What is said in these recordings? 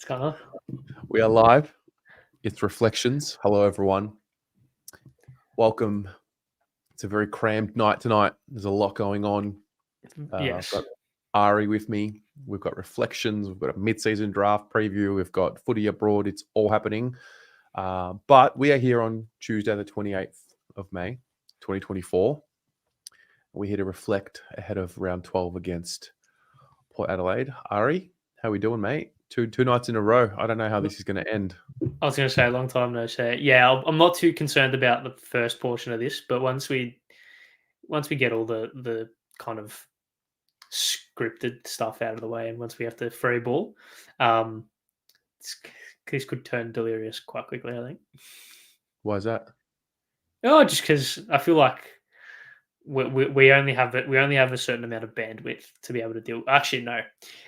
What's going on? We are live. It's Reflections. Hello, everyone. Welcome. It's a very crammed night tonight. There's a lot going on. Yes. I've got Ari with me. We've got Reflections. We've got a mid-season draft preview. We've got footy abroad. It's all happening. But we are here on Tuesday, the 28th of May, 2024. We're here to reflect ahead of round 12 against Port Adelaide. Ari, how we doing, mate? Two nights in a row. I don't know how this is going to end. I was going to say a long time no say. Yeah, I'm not too concerned about the first portion of this, but once we get all the kind of scripted stuff out of the way, and once we have to free ball, this could turn delirious quite quickly, I think. Why is that? Oh, just because I feel like we only have a certain amount of bandwidth to be able to deal. Actually, no,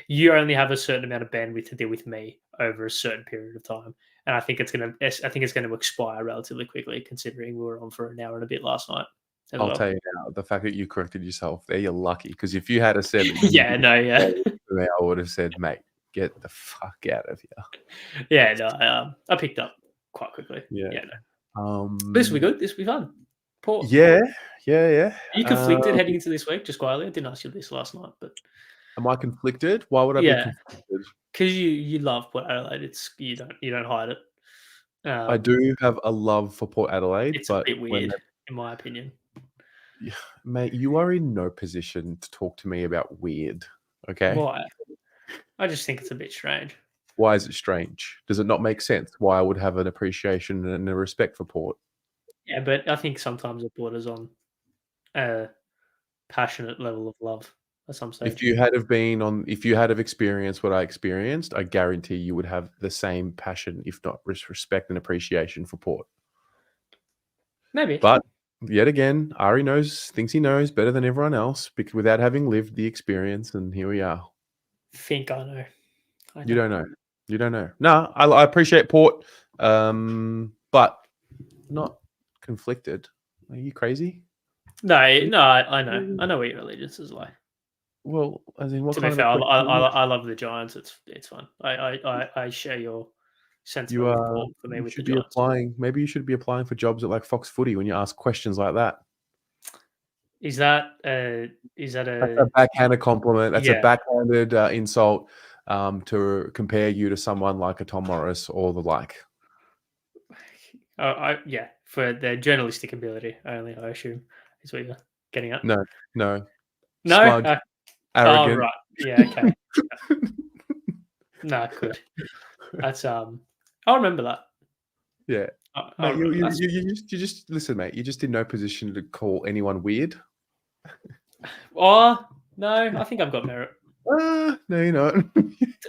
you only have a certain amount of bandwidth to deal with me over a certain period of time, and I think it's going to expire relatively quickly, considering we were on for an hour and a bit last night. I'll tell you now, the fact that you corrected yourself there, you're lucky. Because if you had said that, I would have said, mate, get the fuck out of here. Yeah, no, I picked up quite quickly. Yeah, no. This will be good. This will be fun. Port. Yeah. Are you conflicted heading into this week? Just quietly, I didn't ask you this last night, but am I conflicted? Why would I be conflicted? Because you love Port Adelaide. You don't hide it. I do have a love for Port Adelaide. It's a bit weird, in my opinion. Mate, you are in no position to talk to me about weird. Okay. Why? I just think it's a bit strange. Why is it strange? Does it not make sense why I would have an appreciation and a respect for Port? Yeah, but I think sometimes it borders on a passionate level of love at some stage. If you had experienced what I experienced, I guarantee you would have the same passion, if not respect and appreciation for Port. Maybe. But yet again, Ari thinks he knows better than everyone else without having lived the experience, and here we are. Think I know. You don't know. You don't know. No, I appreciate Port, but not conflicted. Are you crazy? No, I know. I know where your allegiances lie. Well, as in what to kind be fair, of I love the Giants. It's fun. I share your sentiment of Port for me with the Giants. Maybe you should be applying for jobs at like Fox Footy when you ask questions like that. Is that That's a backhanded compliment? That's a backhanded insult to compare you to someone like a Tom Morris or the like. For their journalistic ability, I assume is what you're getting at. No. Smug, arrogant. Oh, right. Yeah, okay. No, good. That's I'll remember that. Yeah. Mate, you just listen, mate. You're just in no position to call anyone weird. Oh no, I think I've got merit. No, you're not.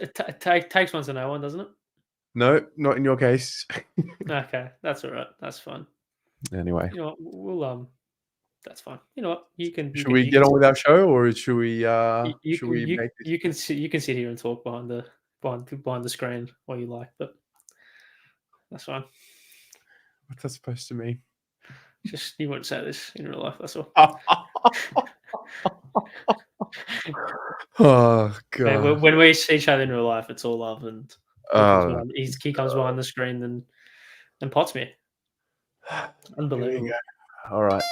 It takes one to know one, doesn't it? No, not in your case. Okay, that's all right. That's fine. Anyway, you know what? We'll that's fine. You know what? Should we get on with our show, or should we? You can sit here and talk behind the screen while you like, but that's fine. What's that supposed to mean? Just you wouldn't say this in real life. That's all. Oh god! When we see each other in real life, it's all love, and he comes behind the screen and pots me. Unbelievable. All right.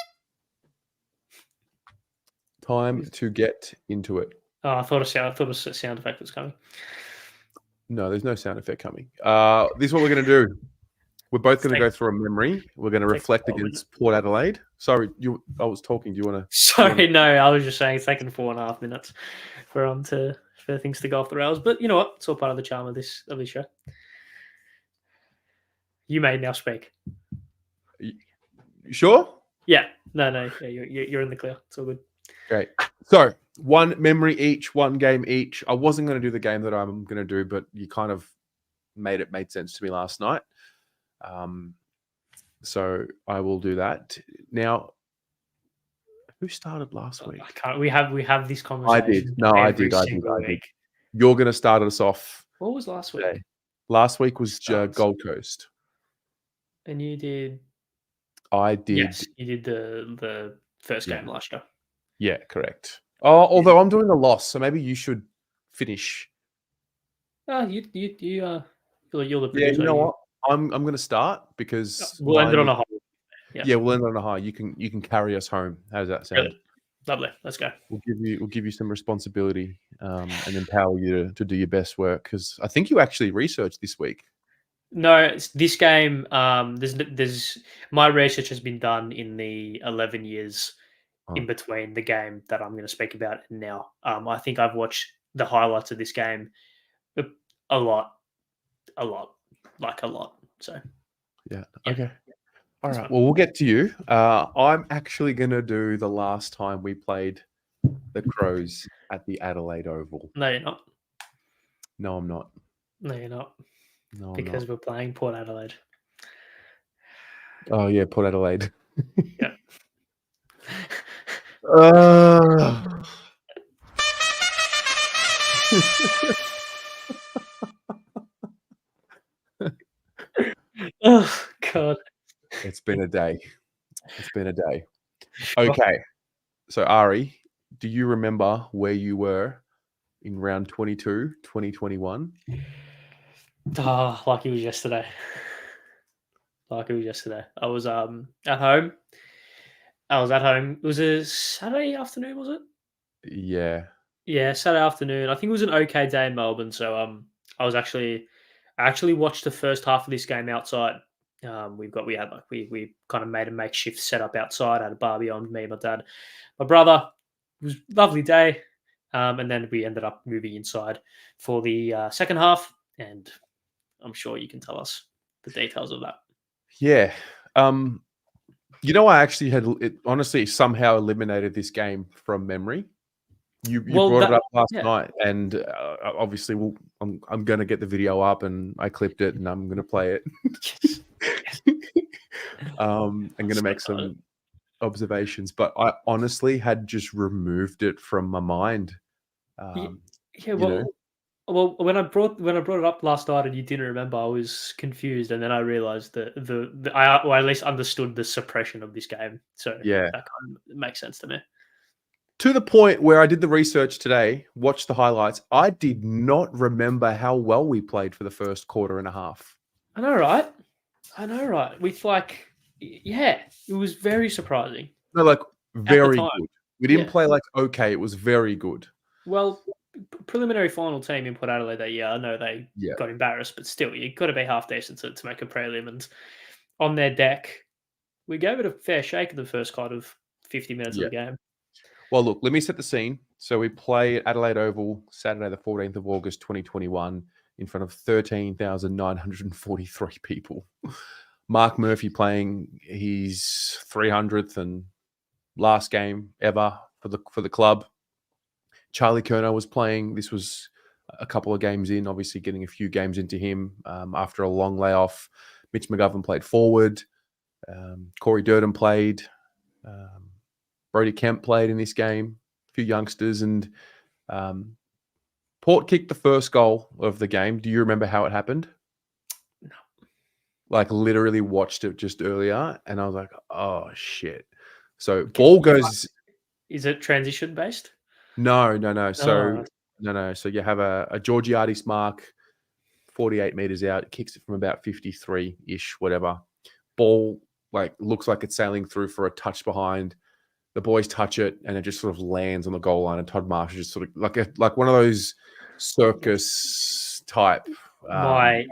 Time to get into it. Oh, I thought a sound effect was coming. No, there's no sound effect coming. This is what we're going to do. We're both going to go through a memory. We're going to reflect against Port Adelaide. Sorry, I was talking. Do you want to? Sorry, no. I was just saying it's taken 4.5 minutes for things to go off the rails. But you know what? It's all part of the charm of this show. You may now speak. You sure? Yeah. No. Yeah, you're in the clear. It's all good. Great. So, one memory each, one game each. I wasn't going to do the game that I'm going to do, but you kind of made sense to me last night. So I will do that. Now, who started last week? We have this conversation. I did. No, I did. You're going to start us off. What was last week? Today. Last week was Gold Coast. And you did? I did. Yes, you did the first game last year. Yeah, correct. Although I'm doing a loss, so maybe you should finish You're the Yeah, you producer. know what? I'm going to start because We'll end it mine on was a high. Yeah, yeah. We'll end on a high. You can carry us home. How does that sound? brilliant, lovely. Let's go. We'll give you some responsibility and empower you to do your best work because I think you actually researched this week. No, this game. There's my research has been done in the 11 years Oh, in between the game that I'm going to speak about now. I think I've watched the highlights of this game a, a lot, a lot, like a lot. So yeah. yeah, Okay. All that's right. fine. Well, we'll get to you. I'm actually going to do the last time we played the Crows at the Adelaide Oval. No, you're not. No, I'm not. No, you're not. No, I'm not. Because we're playing Port Adelaide. Oh yeah, Port Adelaide. Yeah. Uh, Oh God. it's been a day. It's been a day. Sure. Okay. So Ari, do you remember where you were in round 22, 2021? Ah, like it was yesterday. Like it was yesterday. I was at home. I was at home. It was a Saturday afternoon, was it? Yeah. Yeah, Saturday afternoon. I think it was an okay day in Melbourne. So I actually watched the first half of this game outside. We kind of made a makeshift setup outside. Had a barbie on, me and my dad, my brother. It was a lovely day. And then we ended up moving inside for the second half, and I'm sure you can tell us the details of that. Yeah. I actually had it honestly somehow eliminated this game from memory. You Well, brought it that up last yeah, night, and obviously, I'm going to get the video up, and I clipped it, and I'm going to play it. yes, yes. I'm going I'm to so make excited. some observations, but I honestly had just removed it from my mind. Ye- Um, Yeah, you know, well, when I brought it up last night and you didn't remember, I was confused, and then I realized that I at least understood the suppression of this game, so yeah. that kind of makes sense to me. To the point where I did the research today, watched the highlights. I did not remember how well we played for the first quarter and a half. I know, right? I know, right? With yeah, it was very surprising No, like at the very time. good. We didn't Yeah. play like okay. It was very good. Well, preliminary final team in Port Adelaide that year, I know they Yeah, got embarrassed, but still, you got to be half decent to make a prelim. And on their deck, we gave it a fair shake in the first kind of 50 minutes of yeah. the game. Well, look, let me set the scene. So we play at Adelaide Oval Saturday, the 14th of August, 2021, in front of 13,943 people. Mark Murphy playing his 300th and last game ever for the club. Charlie Curnow was playing. This was a couple of games in, obviously getting a few games into him after a long layoff. Mitch McGovern played forward. Corey Durden played. Um, Brody Kemp played in this game. A few youngsters, and um, Port kicked the first goal of the game. Do you remember how it happened? No. Like literally watched it just earlier, and I was like, "Oh shit!" So Okay, ball goes. is it transition based? No, no, no. So Oh, no, no. So you have a Georgiades mark, 48 meters out, kicks it from about 53 ish, whatever. Ball like looks like it's sailing through for a touch behind. The boys touch it, and it just sort of lands on the goal line. And Todd Marsh is just sort of like one of those circus type my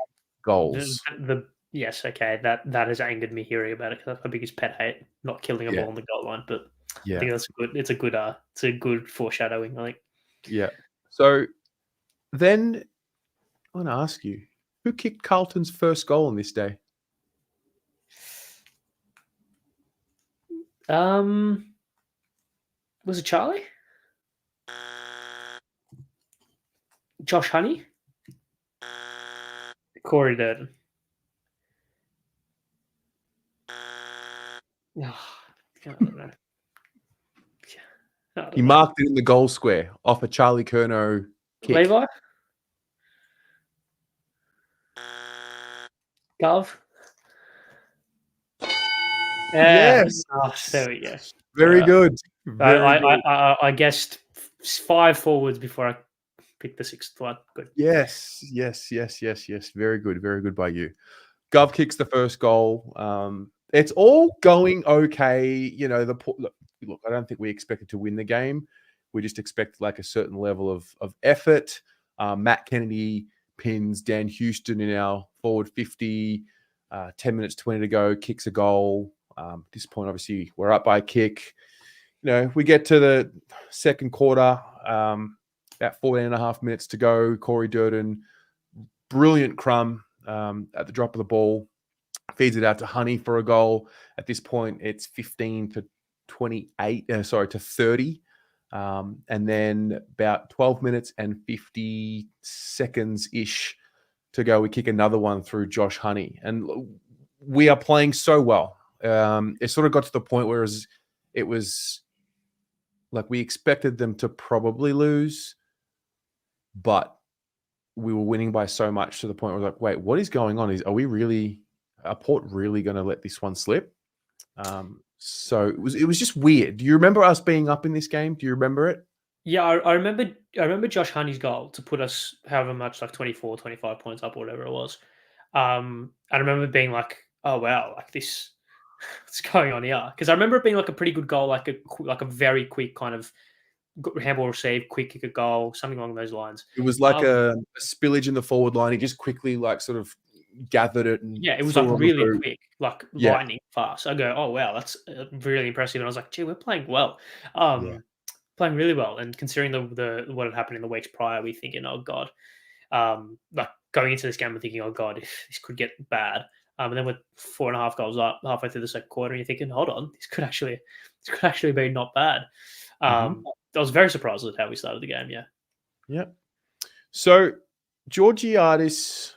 goals. the yes, okay, that has angered me hearing about it because that's my biggest pet hate, not killing a Yeah, ball on the goal line. But I yeah, think that's good. It's a good foreshadowing. I think. yeah. So then I want to ask you, who kicked Carlton's first goal on this day? Um, was it Charlie? Josh Honey? Corey Durden. Oh, I don't know. I He don't know. marked it in the goal square off a Charlie Curnow kick. Levi? Gov? Yeah. Yes, Oh, there we go. very Uh, good, I, very I, I, good. I I guessed five forwards before I pick the sixth one. Good. Yes. Very good by you. Gov kicks the first goal. It's all going okay. You know, look, I don't think we expected to win the game. We just expect like a certain level of effort. Matt Kennedy pins Dan Houston in our forward 50. 10 minutes, 20 to go, kicks a goal. At this point, obviously, we're up by a kick. You know, we get to the second quarter, about 14 and a half minutes to go. Corey Durden, brilliant crumb at the drop of the ball, feeds it out to Honey for a goal. At this point, it's 15 to 30. And then about 12 minutes and 50 seconds-ish to go, we kick another one through Josh Honey. And we are playing so well. It sort of got to the point where it was like we expected them to probably lose, but we were winning by so much to the point where we're like, wait, what is going on? Are Port really going to let this one slip? So it was just weird. Do you remember us being up in this game? Do you remember it? Yeah, I remember Josh Honey's goal to put us however much, like 24, 25 points up or whatever it was. I remember being like, oh wow, like this, what's going on here? Because I remember it being like a pretty good goal, like a very quick kind of handball receive, quick kick a goal, something along those lines. It was like a spillage in the forward line. He just quickly like sort of gathered it and yeah, it was like really quick, like lightning fast. I go, oh wow, that's really impressive. And I was like, gee, we're playing well. Playing really well, and considering the what had happened in the weeks prior, we thinking, oh god, like going into this game, we're thinking, oh god, if this could get bad. And then with 4.5 goals up halfway through the second quarter, you're thinking, hold on, this could actually be not bad. I was very surprised at how we started the game. Yeah. So Georgiadis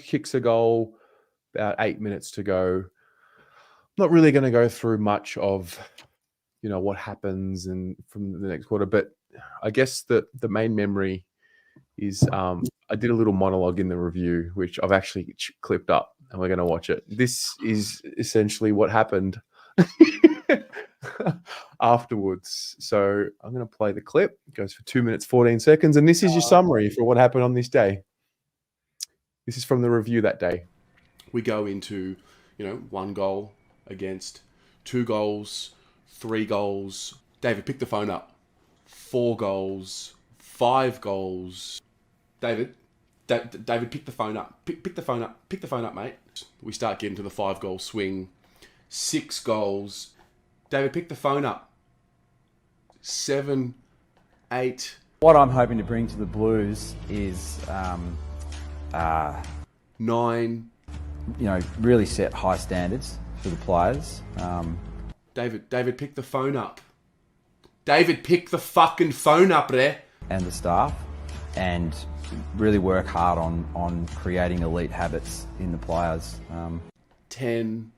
kicks a goal about 8 minutes to go. Not really going to go through much of what happens and from the next quarter, but I guess the main memory is I did a little monologue in the review, which I've actually clipped up, and we're going to watch it. This is essentially what happened afterwards. So I'm going to play the clip. It goes for 2 minutes, 14 seconds, and this is your summary for what happened on this day. This is from the review that day. We go into, 1 goal against 2 goals, 3 goals. David, pick the phone up. 4 goals, 5 goals. David, pick the phone up. Pick the phone up. Pick the phone up, mate. We start getting to the 5-goal swing. 6 goals. David, pick the phone up. 7, 8. What I'm hoping to bring to the Blues is 9. Really set high standards for the players. David, pick the phone up. David, pick the fucking phone up there. And the staff, and really work hard on creating elite habits in the players. 10,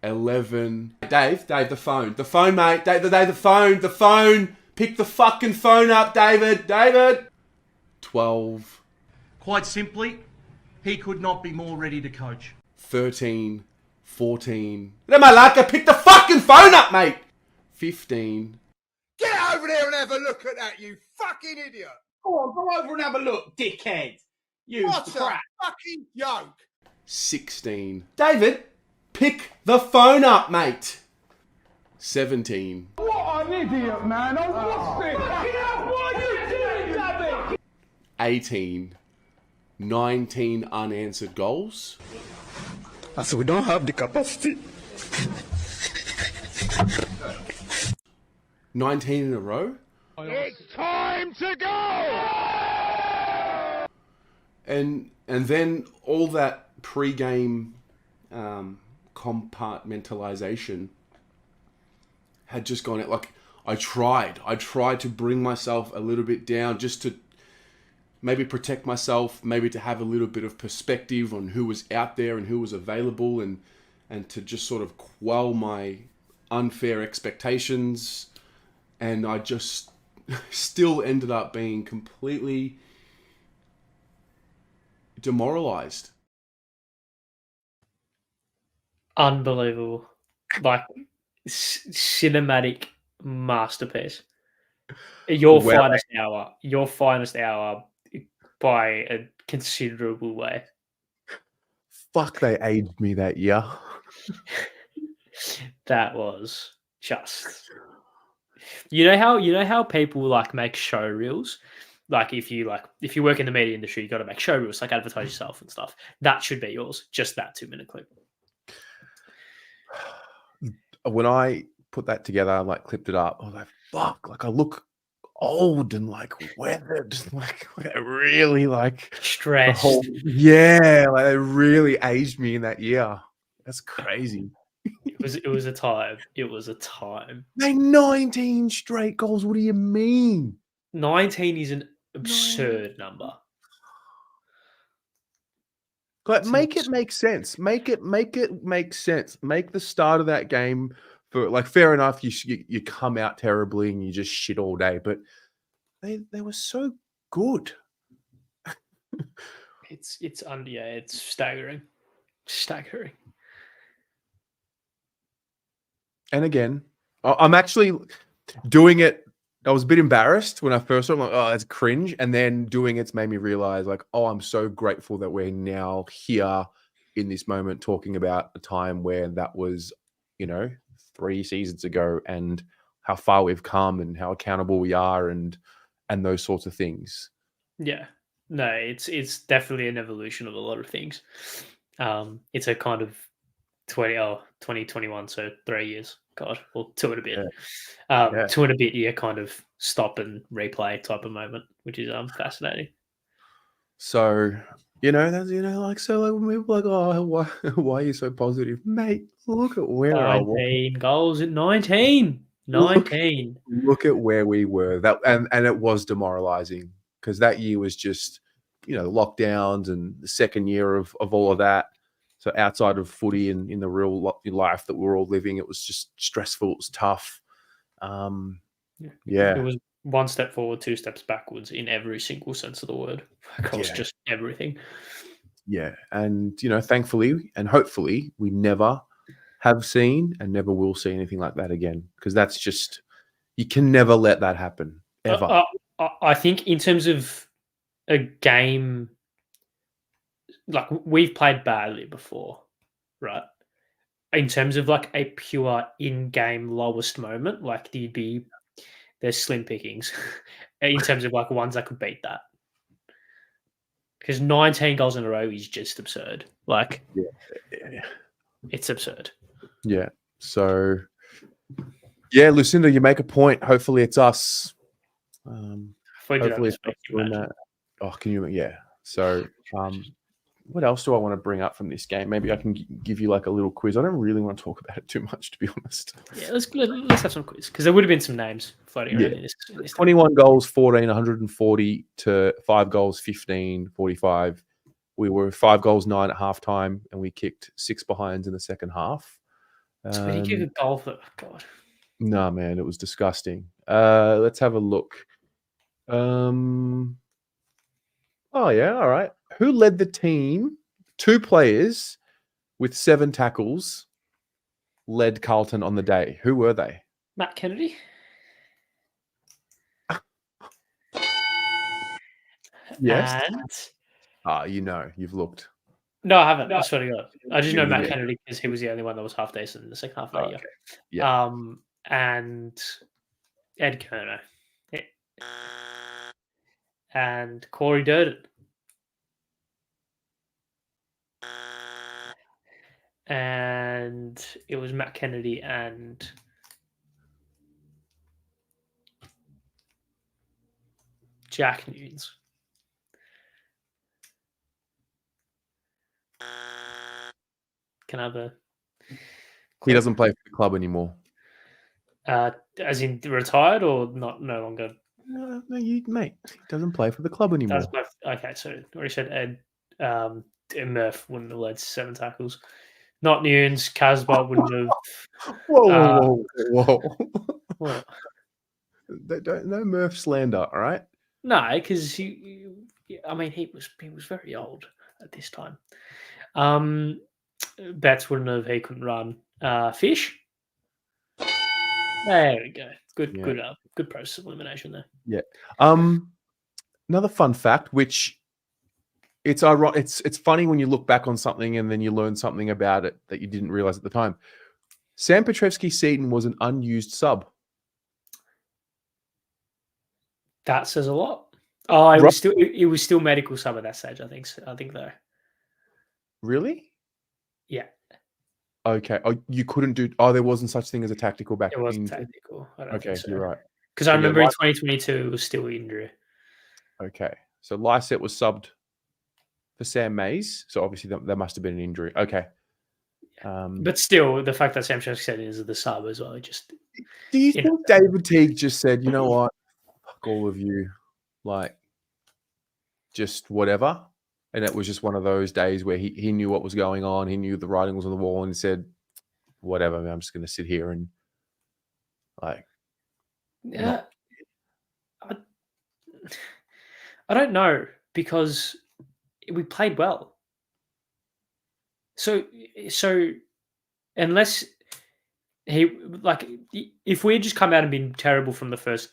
11. Dave, the phone. The phone, mate. The phone. Pick the fucking phone up, David. 12. Quite simply, he could not be more ready to coach. 13, 14. Malaka, pick the fucking phone up, mate. 15. Get over there and have a look at that, you fucking idiot. Go on, go over and have a look, dickhead. You What crap. a fucking joke. 16. David, pick the phone up, mate. 17. What an idiot, man. I've lost it. What are you doing, David? 18. 19 unanswered goals. So we don't have the capacity. 19 in a row. It's time to go! And then all that pre-game compartmentalization had just gone out. Like, I tried to bring myself a little bit down, just to maybe protect myself, maybe to have a little bit of perspective on who was out there and who was available, and to just sort of quell my unfair expectations. And I just still ended up being completely demoralized. Unbelievable. Like, cinematic masterpiece. Your Where finest hour by a considerable way. fuck they aged me that year. That was just you know how people like make show reels. Like if you work in the media industry, you got to make show reels, like advertise yourself and stuff. That should be yours. Just that 2-minute clip. When I put that together, I like clipped it up. I was like, fuck, like I look old and like weathered, like I really like the Stressed. whole like they really aged me in that year. That's crazy. It was a time. It was a time. They 19 straight goals. What do you mean? 19 is an absurd number. Like, make it make sense. Make it make sense. Make the start of that game for like fair enough. You come out terribly and you just shit all day, but they were so good. It's staggering. Staggering. And again, I'm actually doing it. I was a bit embarrassed when I first saw it. I'm like, oh, that's cringe. And then doing it's made me realize, like, oh, I'm so grateful that we're now here in this moment talking about a time where that was, 3 seasons ago, and how far we've come and how accountable we are and those sorts of things. Yeah. No, it's definitely an evolution of a lot of things. It's a kind of 2021, so 3 years. God, well, 2 and a bit. Yeah. 2 and a bit year kind of stop and replay type of moment, which is fascinating. So, that's when people are like, oh, why are you so positive? Mate, look at where I was. 19 goals at 19. 19. Look at where we were. That and it was demoralizing because that year was just, lockdowns and the second year of all of that. So outside of footy and in the real life that we're all living, it was just stressful. It was tough. Yeah. It was 1 step forward, 2 steps backwards in every single sense of the word. Across just everything. Yeah. And, thankfully and hopefully we never have seen and never will see anything like that again. Because that's just, you can never let that happen, ever. I think in terms of a game, like we've played badly before, right? In terms of like a pure in-game lowest moment, like there's slim pickings in terms of like ones that could beat that. Because 19 goals in a row is just absurd. Like, it's absurd. Yeah. So, yeah, Lucinda, you make a point. Hopefully, it's us. Hopefully, it's us doing that. Oh, can you? Yeah. So, what else do I want to bring up from this game? Maybe I can give you like a little quiz. I don't really want to talk about it too much, to be honest. Yeah, let's have some quiz because there would have been some names floating around in this 21 goals, 14, 140 to 5 goals, 15, 45. We were 5 goals, 9 at halftime, and we kicked 6 behinds in the second half. So when you kick a goal for God. No, man, it was disgusting. Let's have a look. Oh yeah, all right. Who led the team? 2 players with 7 tackles led Carlton on the day. Who were they? Matt Kennedy. Yes. And you've looked. No, I haven't. I swear to God. I just know Matt Kennedy because he was the only one that was half decent in the second half of the year. Yeah. And Ed Kerner. Yeah. And Corey Durden. And it was Matt Kennedy and Jack Nunes. Can I have a... He doesn't play for the club anymore. As in retired or not? No longer. No, mate. He doesn't play for the club anymore. Okay, so already said Ed. Murph wouldn't have led 7 tackles. Not Nunes. Casbolt wouldn't have. Whoa. What? No Murph slander, all right? No, because he was very old at this time. Betts wouldn't have. He couldn't run. Fish. There we go. Good, Yeah. good process of elimination there. Yeah. Another fun fact, which it's ironic. It's funny when you look back on something and then you learn something about it that you didn't realize at the time. Sam Petrevski-Seton was an unused sub. That says a lot. Oh, it was still medical sub at that stage. I think though. Really? Yeah, Okay. Oh, you couldn't do. Oh, there wasn't such thing as a tactical back. it wasn't tactical. I don't Okay, think so. you're right. Because I Yeah, remember in 2022 it was still injury. Okay, so Lysette was subbed for Sam Mays, so obviously there must have been an injury. Okay. But still, the fact that Sam Petrevski is the sub as well, just Do you think David Teague just said, you know what, fuck all of you, like, just whatever? And it was just one of those days where he knew what was going on. He knew the writing was on the wall and he said, whatever, man, I'm just going to sit here and, like, yeah. I don't know, because we played well. So unless if we had just come out and been terrible from the first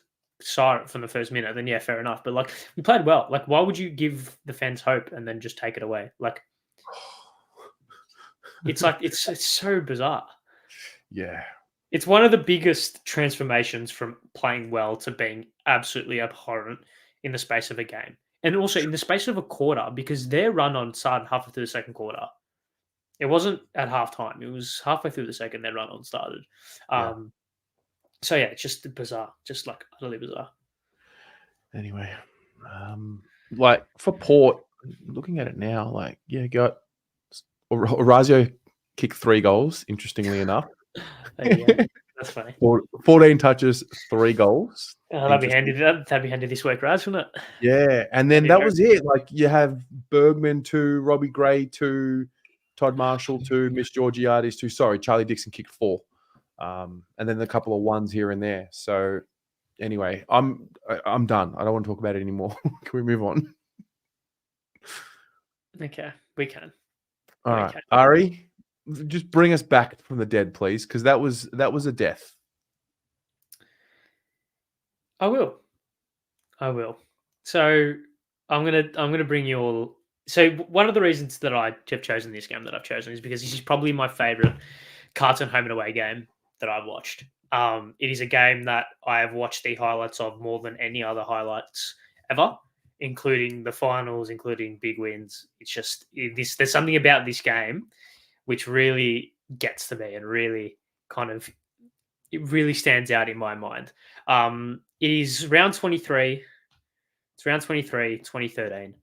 minute, then yeah, fair enough. But like, we played well. Like, why would you give the fans hope and then just take it away? Like, it's like it's so bizarre. Yeah. It's one of the biggest transformations from playing well to being absolutely abhorrent in the space of a game. And also in the space of a quarter, because their run on started halfway through the second quarter. It wasn't at halftime. It was halfway through the second their run on started. So yeah, it's just bizarre. Just like utterly bizarre. Anyway, like for Port, looking at it now, like, yeah, got Orazio kicked 3 goals, interestingly enough. Yeah, that's funny. 14 touches, 3 goals. That'd be handy. That'd be handy this week, Raz, wouldn't it? Yeah, and then that was it. Like, you have Bergman 2, Robbie Gray 2, Todd Marshall 2, Miss Georgiades 2. Sorry, Charlie Dixon kicked 4. And then a couple of ones here and there. So anyway, I'm done. I don't want to talk about it anymore. Can we move on? Okay, we can. All right, Ari, just bring us back from the dead, please, because that was a death. I will. So I'm gonna bring you all. So one of the reasons that I have chosen this game that I've chosen is because this is probably my favorite Carlton home and away game that I've watched. It is a game that I have watched the highlights of more than any other highlights ever, including the finals, including big wins. It's just there's something about this game which really gets to me and really it really stands out in my mind. It is round 23. It's round 23, 2013.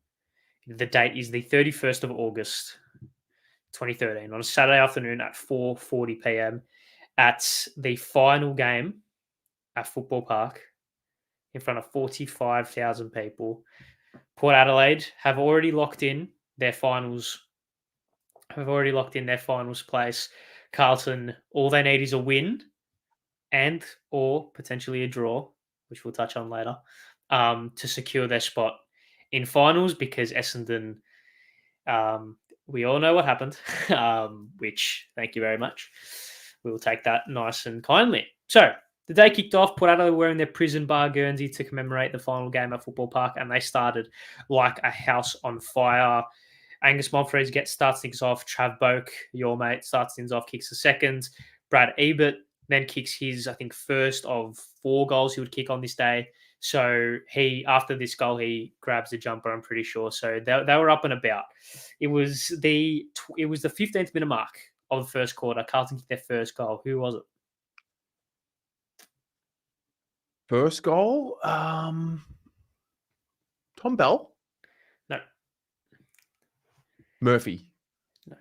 The date is the 31st of August, 2013, on a Saturday afternoon at 4:40 p.m. at the final game at Football Park in front of 45,000 people. Port Adelaide have already locked in their finals. Place. Carlton, all they need is a win and or potentially a draw, which we'll touch on later, to secure their spot in finals, because Essendon, we all know what happened, which, thank you very much. We will take that nice and kindly. So the day kicked off. Port Adelaide were wearing their prison bar Guernsey to commemorate the final game at Football Park, and they started like a house on fire. Angus Monfries starts things off. Trav Boak, your mate, starts things off, kicks the second. Brad Ebert then kicks his, I think, first of 4 goals he would kick on this day. So after this goal, he grabs the jumper, I'm pretty sure. So they were up and about. It was the 15th minute mark of the first quarter. Carlton kicked their first goal. Who was it? First goal? Tom Bell? No. Murphy? No.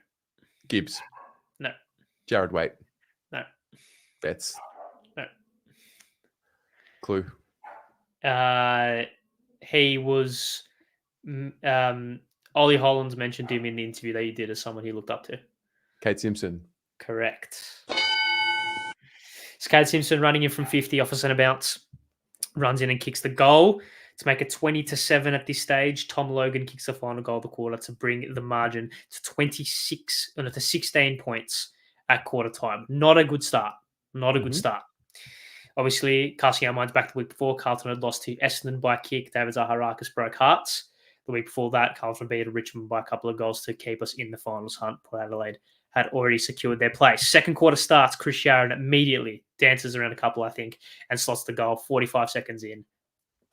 Gibbs? No. Jared Waite? No. Betts? No. Clue? He was. Ollie Hollands mentioned him in the interview that you did as someone he looked up to. Kate Simpson? Correct. It's Kate Simpson running in from 50 off a centre bounce. Runs in and kicks the goal to make it 20-7 at this stage. Tom Logan kicks the final goal of the quarter to bring the margin to 16 points at quarter time. Not a good start. Good start. Obviously, casting our minds back to the week before, Carlton had lost to Essendon by a kick. David Zaharakis broke hearts. The week before that, Carlton beat Richmond by a couple of goals to keep us in the finals hunt. Port Adelaide had already secured their place. Second quarter starts, Chris Sharon immediately dances around a couple, I think, and slots the goal 45 seconds in.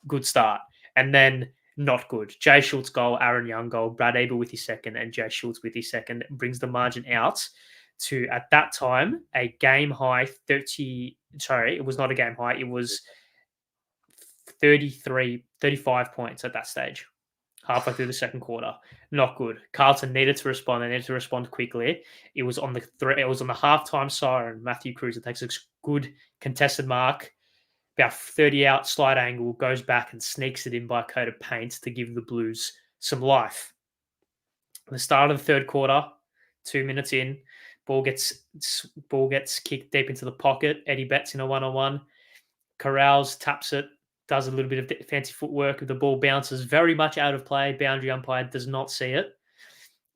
Good start. And then not good. Jay Schultz goal, Aaron Young goal, Brad Abel with his second, and Jay Schultz with his second brings the margin out to, at that time, a game high 30. Sorry, it was not a game high. It was 35 points at that stage, halfway through the second quarter. Not good. Carlton needed to respond. They needed to respond quickly. It was on the halftime siren. Matthew Cruiser takes a good contested mark, about 30 out, slide angle, goes back and sneaks it in by a coat of paint to give the Blues some life. At the start of the third quarter, 2 minutes in, ball gets kicked deep into the pocket. Eddie Betts in a one-on-one. Corrals taps it, does a little bit of fancy footwork. The ball bounces very much out of play. Boundary umpire does not see it.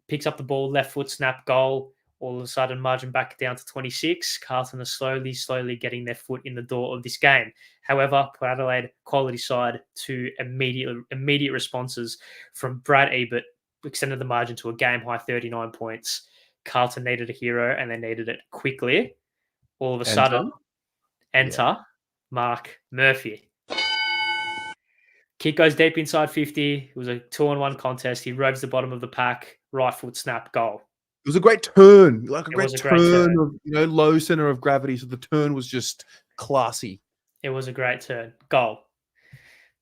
Picks up the ball, left foot snap, goal. All of a sudden, margin back down to 26. Carlton are slowly getting their foot in the door of this game. However, Port Adelaide, quality side, to immediate responses from Brad Ebert, extended the margin to a game-high 39 points. Carlton needed a hero, and they needed it quickly. All of a sudden, enter Mark Murphy. Kick goes deep inside 50. It was a 2-on-1 contest. He roves the bottom of the pack. Right foot snap, goal. It was a great turn, like a It great was a great turn. of, low center of gravity. So the turn was just classy. It was a great turn. Goal.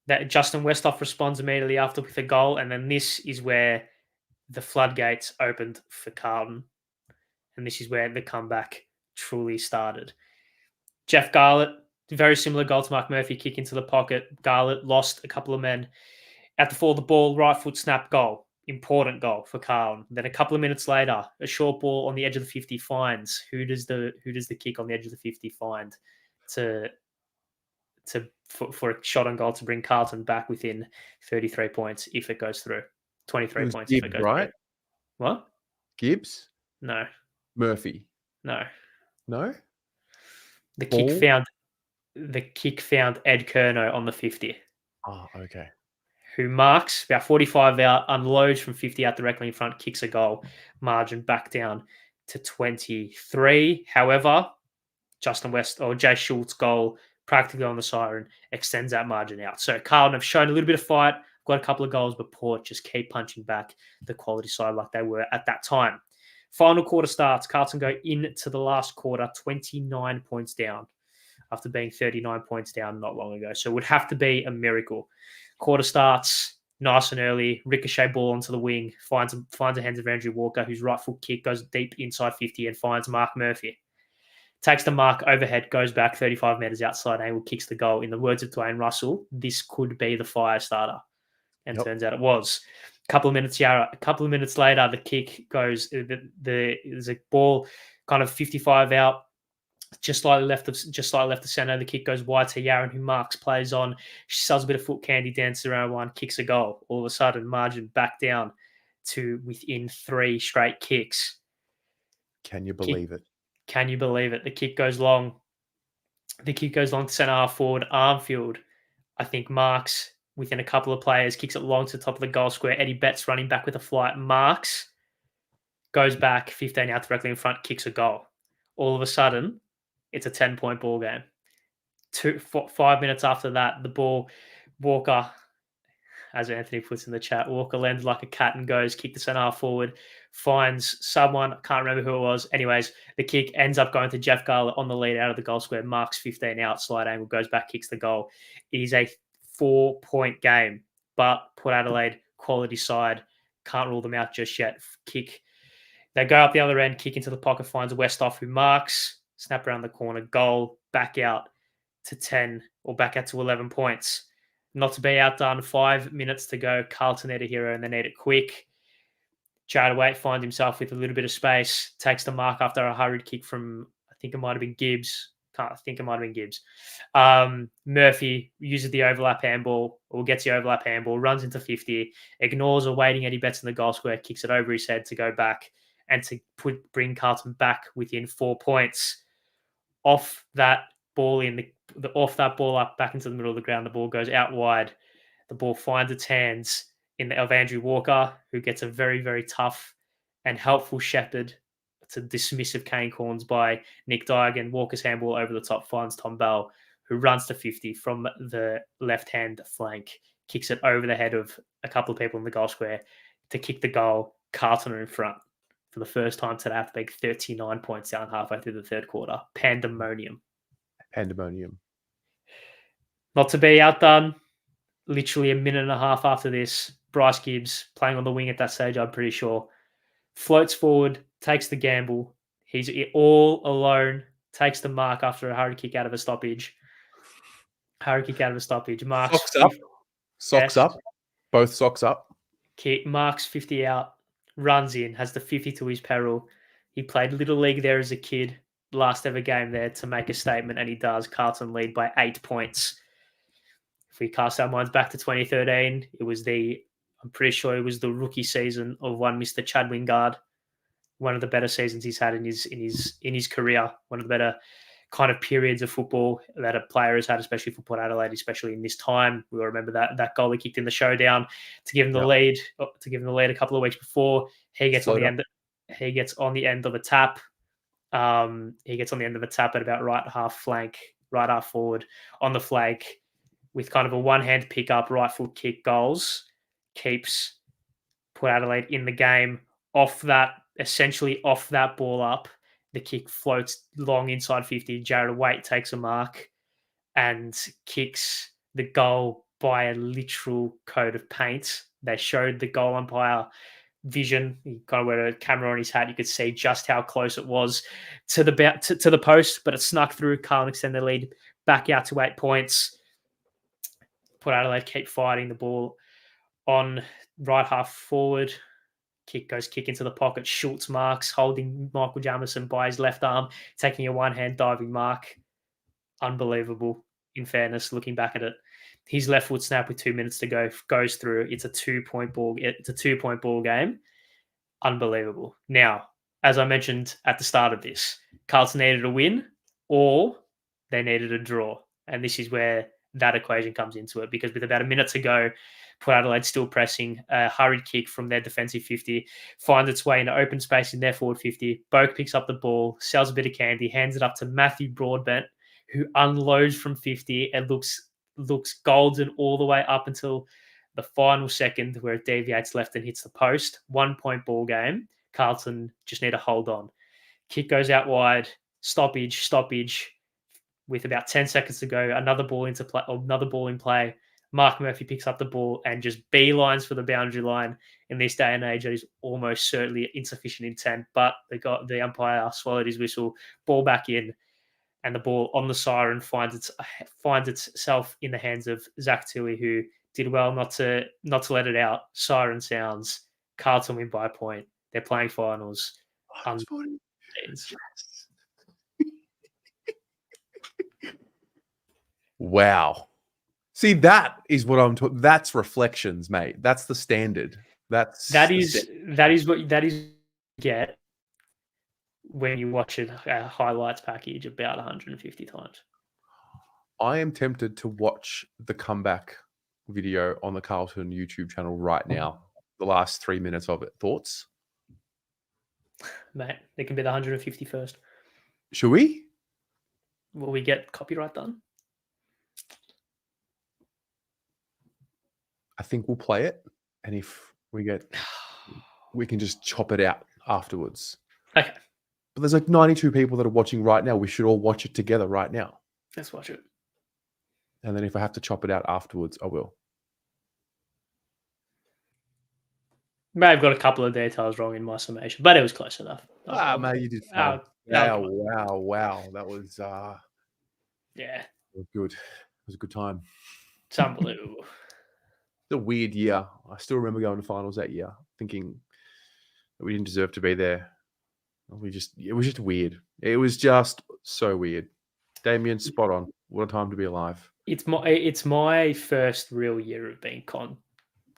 That Justin Westhoff responds immediately after with a goal, and then this is where the floodgates opened for Carlton, and this is where the comeback truly started. Jeff Garlett, very similar goal to Mark Murphy, kick into the pocket. Garlett lost a couple of men at the fall of the ball, right foot snap, goal. Important goal for Carlton. Then a couple of minutes later, a short ball on the edge of the 50 finds. Who does the kick on the edge of the 50 find for a shot on goal to bring Carlton back within 33 points if it goes through? 23 points Gibbs, if it goes right? through. What? Gibbs? No. Murphy? No. No? The Ball? kick found Ed Kerno on the 50. Oh, okay. Who marks about 45 out, unloads from 50 out directly in front, kicks a goal, margin back down to 23. However, Jay Schultz goal, practically on the siren, extends that margin out. So Carlton have shown a little bit of fight, got a couple of goals, but Port just keep punching back the quality side like they were at that time. Final quarter starts. Carlton go into the last quarter 29 points down after being 39 points down not long ago. So it would have to be a miracle. Quarter starts nice and early. Ricochet ball onto the wing. Finds the hands of Andrew Walker, whose right foot kick goes deep inside 50 and finds Mark Murphy. Takes the mark overhead, goes back 35 metres outside angle, kicks the goal. In the words of Dwayne Russell, this could be the fire starter. And turns out it was. A couple of minutes later, the kick goes. There's a ball, kind of 55 out, just slightly left of center. The kick goes wide to Yaron, who marks, plays on. She sells a bit of foot candy, dances around one, kicks a goal. All of a sudden, margin back down to within 3 straight kicks. Can you believe it? Can you believe it? The kick goes long. To centre half forward. Armfield, I think, marks within a couple of players, kicks it long to the top of the goal square. Eddie Betts running back with a flight, marks, goes back 15 out directly in front, kicks a goal. All of a sudden, it's a 10-point ball game. 5 minutes after that, the ball, Walker, as Anthony puts in the chat, Walker lands like a cat and goes, kick the centre half forward, finds someone, I can't remember who it was. Anyways, the kick ends up going to Jeff Garlett on the lead out of the goal square, marks 15 out, slide angle, goes back, kicks the goal. It is a 4-point game, but Port Adelaide, quality side, can't rule them out just yet. They go up the other end, kick into the pocket, finds Westhoff, who marks, snap around the corner, goal, back out to 10 or back out to 11 points. Not to be outdone, 5 minutes to go. Carlton need a hero and they need it quick. Jared Waite finds himself with a little bit of space, takes the mark after a hurried kick from, I think it might have been Gibbs. Murphy uses the overlap handball, or gets the overlap handball, runs into 50, ignores a waiting Eddie Betts in the goal square, kicks it over his head to go back and to bring Carlton back within 4 points. Off that ball in the off that ball up back into the middle of the ground. The ball goes out wide. The ball finds its hands of Andrew Walker, who gets a very, very tough and helpful shepherd to dismissive cane corns by Nick Diagan. Walker's handball over the top finds Tom Bell, who runs to 50 from the left-hand flank, kicks it over the head of a couple of people in the goal square to kick the goal. Carlton are in front for the first time today after being 39 points down halfway through the third quarter. Pandemonium. Not to be outdone, literally a minute and a half after this, Bryce Gibbs, playing on the wing at that stage, I'm pretty sure, floats forward, takes the gamble. He's all alone, takes the mark after a hurry kick out of a stoppage. Marks Socks up. Socks up. Both socks up. Marks 50 out, runs in, has the 50 to his peril. He played Little League there as a kid, last ever game there to make a statement, and he does. Carlton lead by 8 points. If we cast our minds back to 2013, I'm pretty sure it was the rookie season of one Mr. Chad Wingard, one of the better seasons he's had in his career, one of the better kind of periods of football that a player has had, especially for Port Adelaide, especially in this time. We'll remember that goal he kicked in the showdown to give him the lead, a couple of weeks before. He gets on the end of a tap. He gets on the end of a tap at about right half forward on the flank with kind of a one-hand pick-up, right foot kick goals, keeps Port Adelaide in the game essentially off that ball up. The kick floats long inside 50. Jared Waite takes a mark and kicks the goal by a literal coat of paint. They showed the goal umpire vision. He kind of wear a camera on his hat. You could see just how close it was to the post, but it snuck through. Carlton extend their lead back out to 8 points. Port Adelaide keep fighting the ball on right half forward. Kick into the pocket. Schultz marks, holding Michael Jamison by his left arm, taking a one-hand diving mark. Unbelievable, in fairness, looking back at it. His left foot snap with 2 minutes to go goes through. It's a 2-point ball. It's a 2-point ball game. Unbelievable. Now, as I mentioned at the start of this, Carlton needed a win or they needed a draw. And this is where that equation comes into it, because with about a minute to go, Port Adelaide still pressing. A hurried kick from their defensive 50 finds its way into open space in their forward 50. Boak picks up the ball, sells a bit of candy, hands it up to Matthew Broadbent, who unloads from 50 and looks golden all the way up until the final second, where it deviates left and hits the post. 1 point ball game. Carlton just need to hold on. Kick goes out wide. Stoppage. With about 10 seconds to go, another ball in play. Mark Murphy picks up the ball and just beelines for the boundary line. In this day and age, it is almost certainly insufficient intent, but the umpire swallowed his whistle, ball back in, and the ball on the siren finds itself in the hands of Zach Tui, who did well not to let it out. Siren sounds. Carlton win by a point. They're playing finals. Wow. See, that is what I'm talking. That's reflections, mate. That's the standard. That is what you get when you watch a highlights package about 150 times. I am tempted to watch the comeback video on the Carlton YouTube channel right now. The last 3 minutes of it. Thoughts? Mate, it can be the 151st. Should we? Will we get copyright done? I think we'll play it, and if we can just chop it out afterwards. Okay. But there's like 92 people that are watching right now. We should all watch it together right now. Let's watch it. And then if I have to chop it out afterwards, I will. May have got a couple of details wrong in my summation, but it was close enough. Mate, you did fine. Wow. That was yeah. It was good. It was a good time. It's unbelievable. It's a weird year. I still remember going to finals that year, thinking that we didn't deserve to be there. It was just weird. It was just so weird. Damien, spot on. What a time to be alive. It's my first real year of being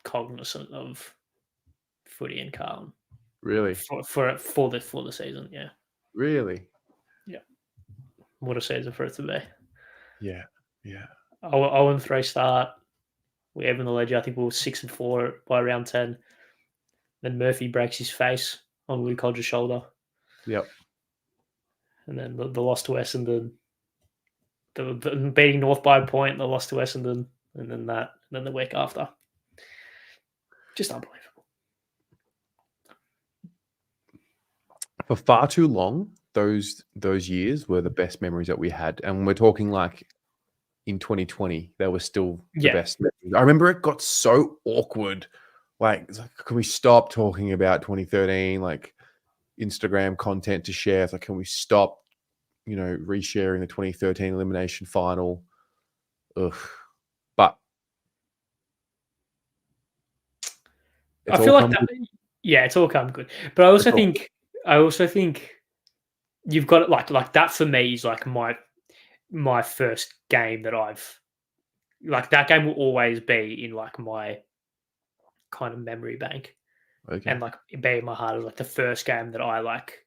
cognizant of footy and Carlton. Really? For the season, yeah. Really? Yeah. What a season for it to be. Yeah. Yeah. 0-3 start. We even the ledger. I think we were 6-4 by round 10. Then Murphy breaks his face on Luke Hodge's shoulder. Yep. And then the loss to Essendon. The beating North by a point, the loss to Essendon, and then the week after. Just unbelievable. For far too long, those years were the best memories that we had. And we're talking like in 2020, they were still the best memories. I remember it got so awkward. Like, it's like, can we stop talking about 2013? Like Instagram content to share. It's like, can we stop, resharing the 2013 elimination final? Ugh. But I feel like that. Yeah, it's all come good. But I also think you've got it like that for me is like my first game that I've like that game will always be in like my kind of memory bank. Okay. And like be in my heart as like the first game that I like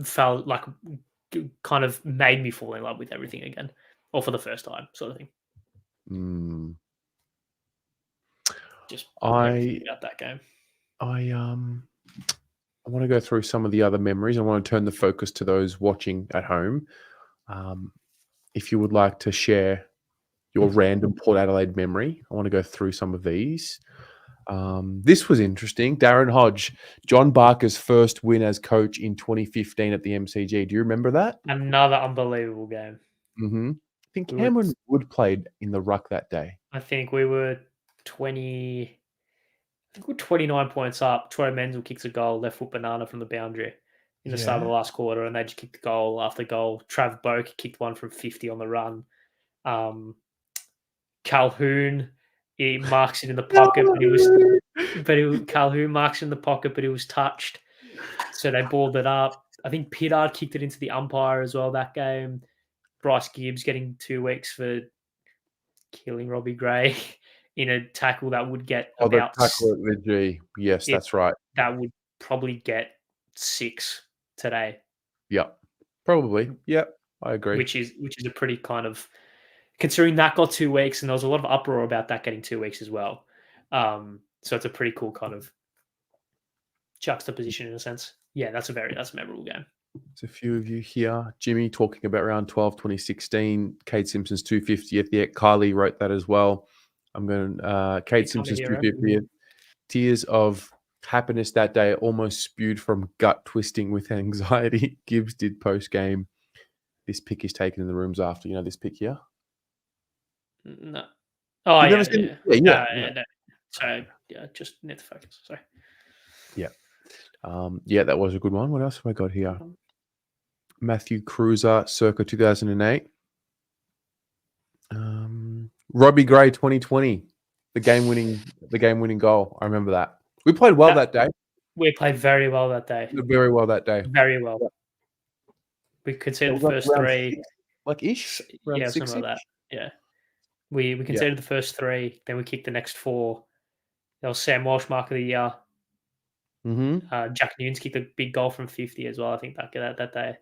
felt like kind of made me fall in love with everything again, or for the first time, sort of thing. Just everything about that game. I want to go through some of the other memories. I want to turn the focus to those watching at home. If you would like to share your random Port Adelaide memory, I want to go through some of these. This was interesting. Darren Hodge, John Barker's first win as coach in 2015 at the MCG. Do you remember that? Another unbelievable game. Mm-hmm. I think Cameron Wood played in the ruck that day. I think we were 29 points up. Troy Menzel kicks a goal, left foot banana from the boundary in the start of the last quarter, and they just kicked goal after goal. Trav Boak kicked one from 50 on the run. Calhoun, he marks it in the pocket, Calhoun marks in the pocket, but it was touched. So they balled it up. I think Pittard kicked it into the umpire as well that game. Bryce Gibbs getting 2 weeks for killing Robbie Gray in a tackle that would get about the tackle at the G. Yes, that's right. That would probably get 6 today. Yep. Probably. Yep. I agree. Which is a pretty kind of, considering that got 2 weeks, and there was a lot of uproar about that getting 2 weeks as well. So it's a pretty cool kind of juxtaposition in a sense. Yeah, that's a memorable game. There's a few of you here. Jimmy talking about round 12, 2016. Kate Simpson's 250th. Yeah, Kylie wrote that as well. I'm going Kate Simpson's 250th. Tears of happiness that day, almost spewed from gut twisting with anxiety. Gibbs did post game. This pic is taken in the rooms after. You know this pic here? No. Oh, yeah. No. So, just need to focus. Sorry. Yeah. That was a good one. What else have I got here? Matthew Cruiser, circa 2008. Robbie Gray, 2020. The game-winning goal. I remember that. We played well that day. We played very well that day. Very well that day. Very well. We conceded the first 3. Ish? Yeah, something like that. Yeah. We conceded the first 3, then we kicked the next 4. There was Sam Walsh, mark of the year. Mm-hmm. Jack Nunes kicked a big goal from 50 as well, I think, that day.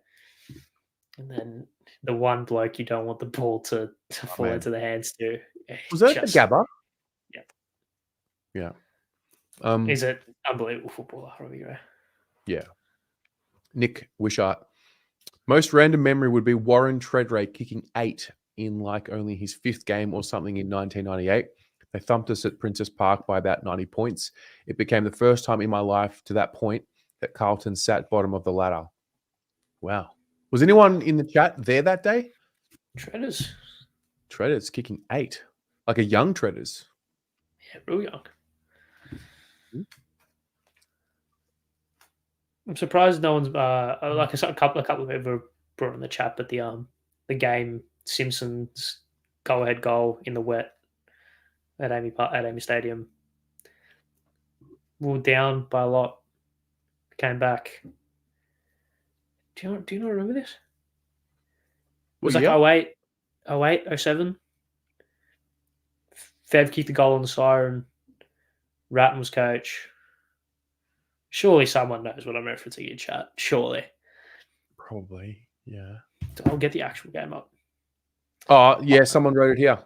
And then the one bloke you don't want the ball to fall into the hands to. Was that the Gabba? Yeah. Yeah. Is it unbelievable footballer, Robbie Gray? Yeah. Nick Wishart. Most random memory would be Warren Treadray kicking 8 in like only his 5th game or something in 1998. They thumped us at Princess Park by about 90 points. It became the first time in my life to that point that Carlton sat bottom of the ladder. Wow. Was anyone in the chat there that day? Treaders kicking 8. Like a young Treaders. Yeah, real young. I'm surprised no one's like a couple of people brought in the chat, but the game Simpsons go-ahead goal in the wet at Amy Stadium. We were down by a lot. Came back. Do you not remember this? It was like 08, 07. Fev kicked the goal on the siren. Ratton was coach. Surely someone knows what I'm referencing in chat. Surely. Probably, yeah. I'll get the actual game up. Oh, yeah, someone wrote it here.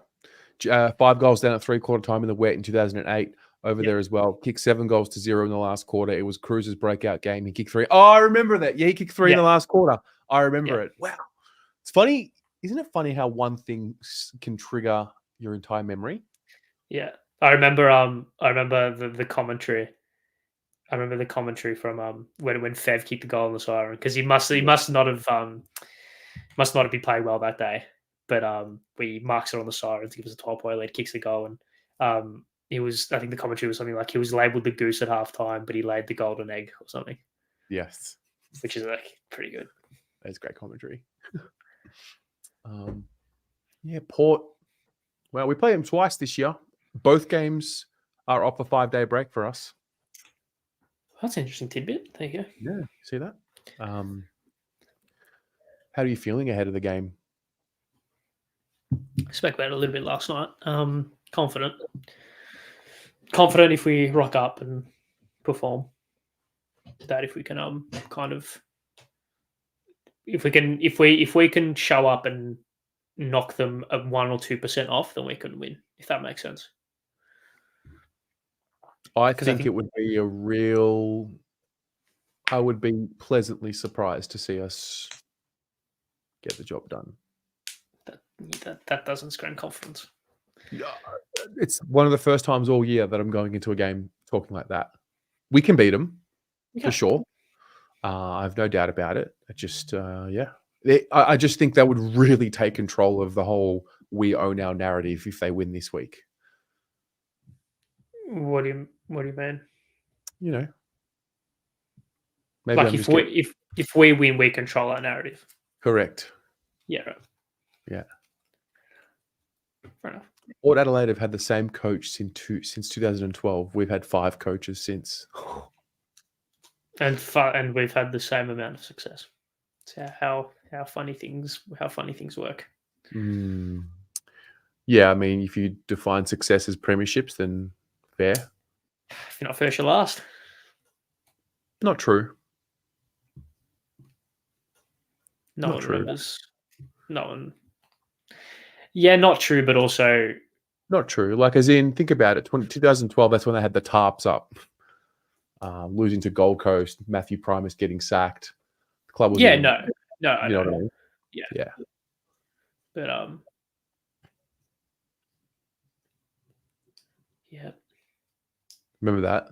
5 goals down at 3/4 time in the wet in 2008 over there as well. Kicked 7 goals to 0 in the last quarter. It was Cruz's breakout game. He kicked 3. Oh, I remember that. Yeah, he kicked 3 in the last quarter. I remember it. Wow. It's funny. Isn't it funny how one thing can trigger your entire memory? Yeah. I remember the commentary. I remember the commentary from when Fev kicked the goal in the siren, because he must not have been playing well that day. But we marks it on the siren to give us a 12-point lead, kicks the goal, and I think the commentary was something like he was labelled the goose at halftime, but he laid the golden egg or something. Yes. Which is like pretty good. That's great commentary. Port. Well, we played them twice this year. Both games are off a 5-day break for us. That's an interesting tidbit. There you go. Yeah, see that? How are you feeling ahead of the game? I spoke about it a little bit last night. Confident if we rock up and perform. That if we can if we can show up and knock them at 1 or 2% off, then we can win. If that makes sense. I think it would be I would be pleasantly surprised to see us get the job done. That doesn't scream confidence. It's one of the first times all year that I'm going into a game talking like that. We can beat them for sure. I have no doubt about it. I just think that would really take control of the whole "we own our" narrative if they win this week. What do you mean? You know, maybe like if we win, we control our narrative. Correct. Yeah. Right. Yeah. Fair enough. Port Adelaide have had the same coach since 2012. We've had 5 coaches since. And we've had the same amount of success. So how funny things work. Yeah, I mean, if you define success as premierships, then fair. If you're not first, you're last. Not true. Not true. No one. Yeah, not true, but also not true. Like, as in, think about it. 2012, that's when they had the tarps up. Losing to Gold Coast, Matthew Primus getting sacked. The club was no, you know what I mean? Yeah. But yeah. Remember that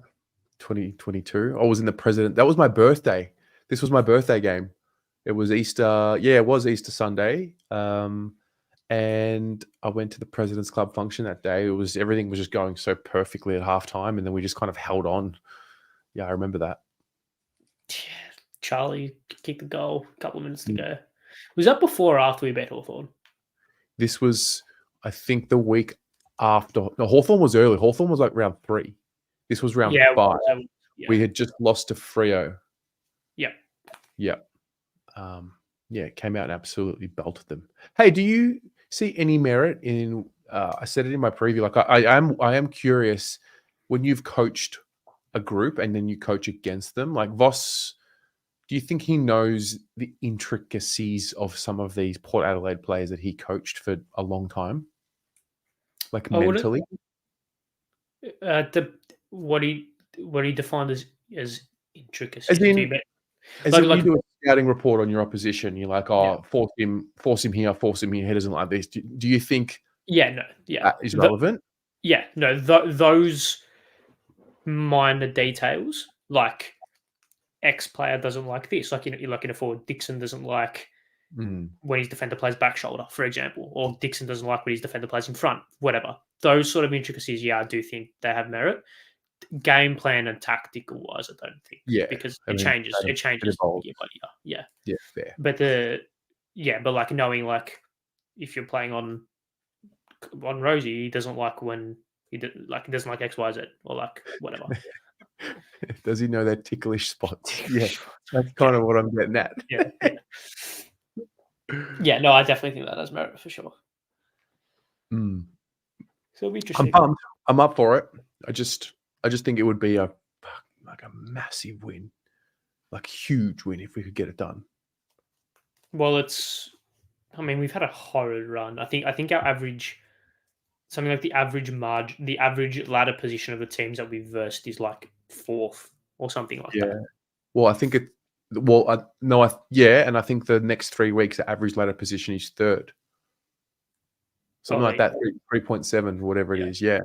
2022? I was in the president. That was my birthday. This was my birthday game. It was Easter. Yeah, it was Easter Sunday. And I went to the President's Club function that day. Everything was just going so perfectly at halftime, and then we just kind of held on. Yeah, I remember that. Yeah, Charlie kicked the goal a couple of minutes to go. Was that before or after we beat Hawthorn? This was, I think, the week after. No, Hawthorn was early. Hawthorn was like round 3. This was round 5. We had just lost to Freo. Yep. It came out and absolutely belted them. Hey, do you see any merit in? I said it in my preview. Like, I am curious when you've coached a group and then you coach against them. Like Voss, do you think he knows the intricacies of some of these Port Adelaide players that he coached for a long time? Like mentally, what he defined as intricacies. As in, you do a scouting report on your opposition, you're like, force him here, he doesn't like this. Do you think that is relevant? Those minor details, like X player doesn't like this, like in a forward, Dixon doesn't like when his defender plays back shoulder, for example, or Dixon doesn't like when his defender plays in front, whatever. Those sort of intricacies, I do think they have merit. Game plan and tactical wise, I don't think. Yeah, because it changes. It changes. Yeah. Yeah, fair. But like knowing, like if you're playing on Rosie, he doesn't like when he doesn't like X, Y, Z, or like whatever. Does he know their ticklish spots? Yeah, that's kind of what I'm getting at. Yeah. No, I definitely think that has merit for sure. So it'll be interesting. I'm pumped. I'm up for it. I just think it would be a massive win, like huge win if we could get it done. Well, it's I mean, we've had a horrid run. I think our average, something like the average ladder position of the teams that we've versed is like fourth or something like Yeah. that. Well, I think it. Well, no, yeah, and I think the next 3 weeks, the average ladder position is third, something like that, 3.7, whatever it Yeah. is. Yeah,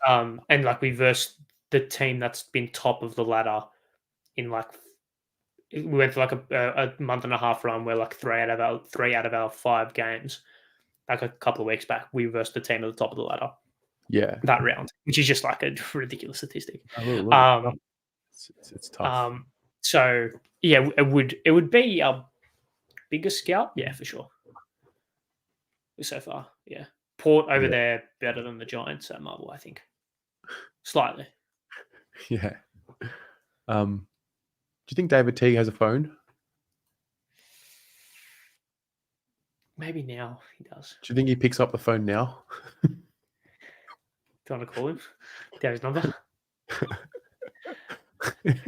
And like we versed the team that's been top of the ladder in like we went through like a month and a half run where like three out of our 5 games, like a couple of weeks back, we versed the team at the top of the ladder yeah. that round, which is just like a ridiculous statistic. Look, it's tough. So yeah, it would be our biggest scalp, yeah, for sure. So far, yeah. Port over there better than the Giants at Marvel, I think, slightly. Yeah. Do you think David Teague has a phone? Maybe now he does. Do you think he picks up the phone now? Do you want to call him? Do you have his number?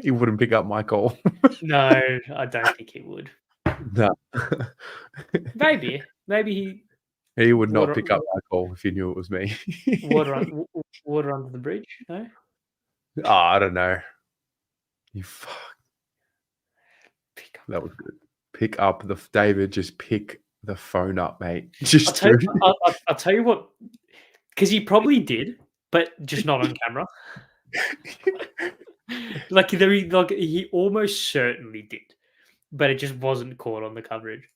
He wouldn't pick up my call. No, I don't think he would. No. Maybe He would not Water- pick up my call if he knew it was me. water under the bridge. No, Oh, I don't know. You fuck. pick up. That was good. Pick up the David. Just pick the phone up, mate. Just I'll tell you what, because he probably did, but just not on camera. Like he almost certainly did, but it just wasn't caught on the coverage.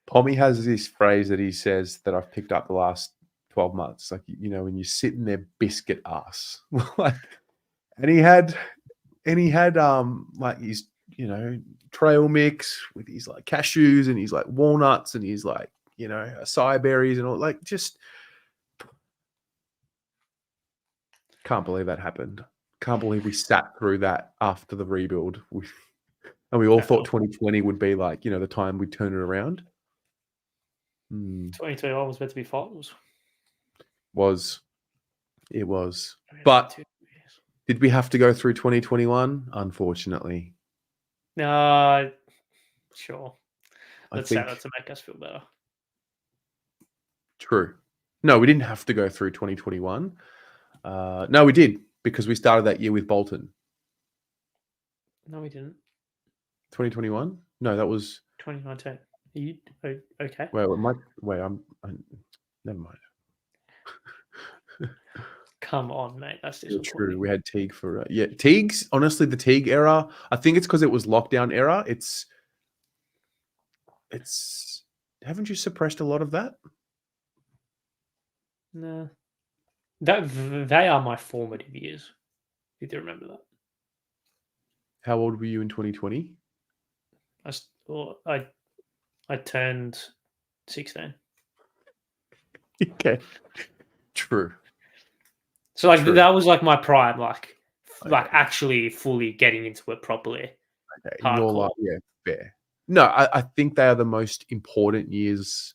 Pommy has this phrase that he says that I've picked up the last 12 months. Like, you know, when you're sitting there biscuit ass. Like, and he had like his, you know, trail mix with his like cashews and his like walnuts and his like, you know, acai berries and all, like, just can't believe that happened. Can't believe we sat through that after the rebuild. And we all thought 2020 would be like, you know, the time we'd turn it around. 2021 was meant to be finals. It was. But did we have to go through 2021? Unfortunately. No, sure. I Let's say think that to make us feel better. true. No, we didn't have to go through 2021. No, we did, because we started that year with Bolton. No, we didn't. 2021? No, that was 2019. Are you okay? never mind. Come on, mate. That's disappointing. True. We had Teague for Teague's. Honestly, the Teague era. I think it's because it was lockdown era. It's. Haven't you suppressed a lot of that? No. They are my formative years. If you remember that. How old were you in 2020? I turned 16. Okay. True. So like True. that was like my prime, like actually fully getting into it properly. Okay. Hardcore. Yeah, fair. No, I think they are the most important years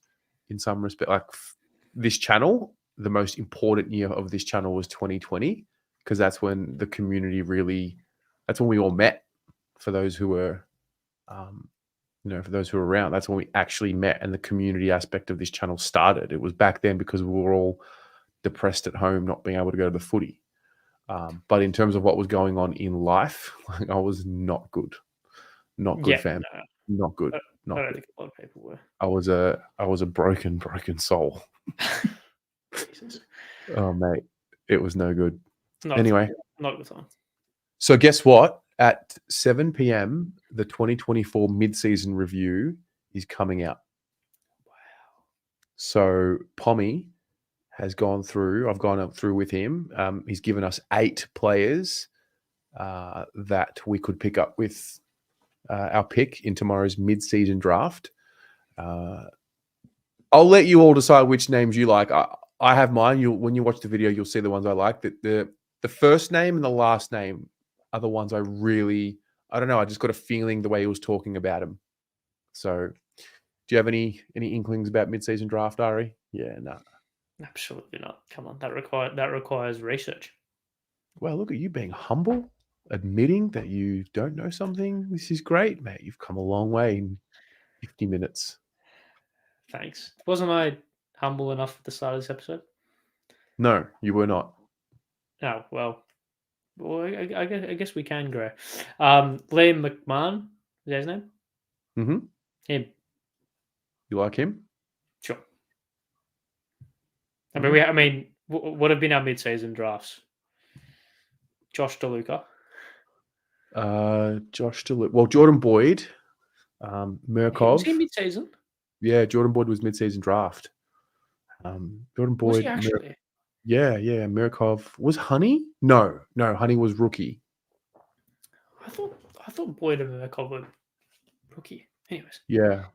in some respect. Like this channel, the most important year of this channel was 2020, because that's when the community that's when we all met. For those who were, for those who were around, that's when we actually met, and the community aspect of this channel started. It was back then because we were all depressed at home, not being able to go to the footy. But in terms of what was going on in life, like, I was not good. Not good, fam. No. Not good. I don't think a lot of people were. I was a broken soul. Jesus. Oh, mate, it was no good. Not Anyway, not a good time. so guess what? At 7 p.m., the 2024 mid-season review is coming out. Wow. So Pommy has gone through. I've gone up through with him. He's given us 8 players that we could pick up with our pick in tomorrow's mid-season draft. I'll let you all decide which names you like. I have mine. When you watch the video, you'll see the ones I like. The first name and the last name are the ones I don't know. I just got a feeling the way he was talking about him. So, do you have any inklings about mid-season draft, Ari? Yeah, no. Absolutely not. Come on, that requires research. Well, look at you being humble, admitting that you don't know something. This is great, mate. You've come a long way in 50 minutes. Thanks. Wasn't I humble enough at the start of this episode? No, you were not. Oh, well, I guess we can grow. Liam McMahon, is that his name? Mm-hmm. Him. You like him? Sure. I mean, what have been our mid-season drafts? Josh DeLuca. Josh DeLuca. Well, Jordan Boyd, Was Murkov. he mid-season? Yeah, Jordan Boyd was mid-season draft. Jordan Boyd. Was he actually? Yeah. Murkov was Honey. No, Honey was rookie. I thought Boyd and Murkov were rookie. Anyways, Yeah.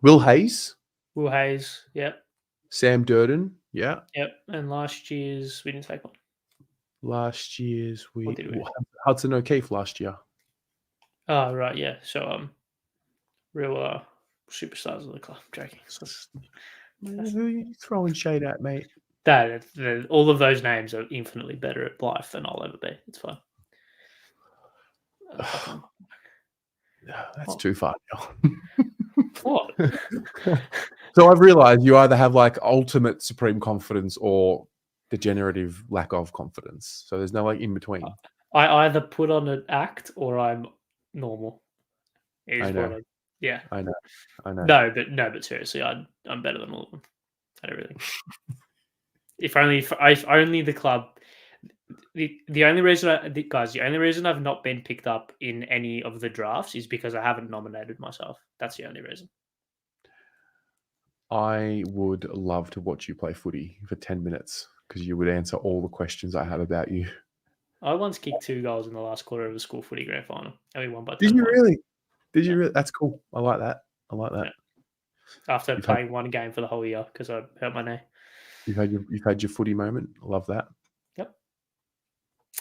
Will Hayes, Will Hayes. Yep. Sam Durden. Yeah. And last year's we didn't take one. Last year's What did we? Hudson O'Keefe last year. Oh right, yeah. So real superstars of the club. Joking. Who are you throwing shade at, mate? All of those names are infinitely better at Blythe than I'll ever be. It's fine. That's too far now. What? So I've realized you either have like ultimate supreme confidence or degenerative lack of confidence. So there's no like in between. I either put on an act or I'm normal. I know. Yeah. I know. No, but seriously, I'm better than all of them at everything. if only the club. The only reason the only reason I've not been picked up in any of the drafts is because I haven't nominated myself. That's the only reason. I would love to watch you play footy for 10 minutes because you would answer all the questions I have about you. I once kicked 2 goals in the last quarter of a school footy grand final, and we won by 10 Did you points. really? Did you really? That's cool. I like that. Yeah. After playing one game for the whole year because I hurt my knee. You've had your footy moment. I love that. Yep.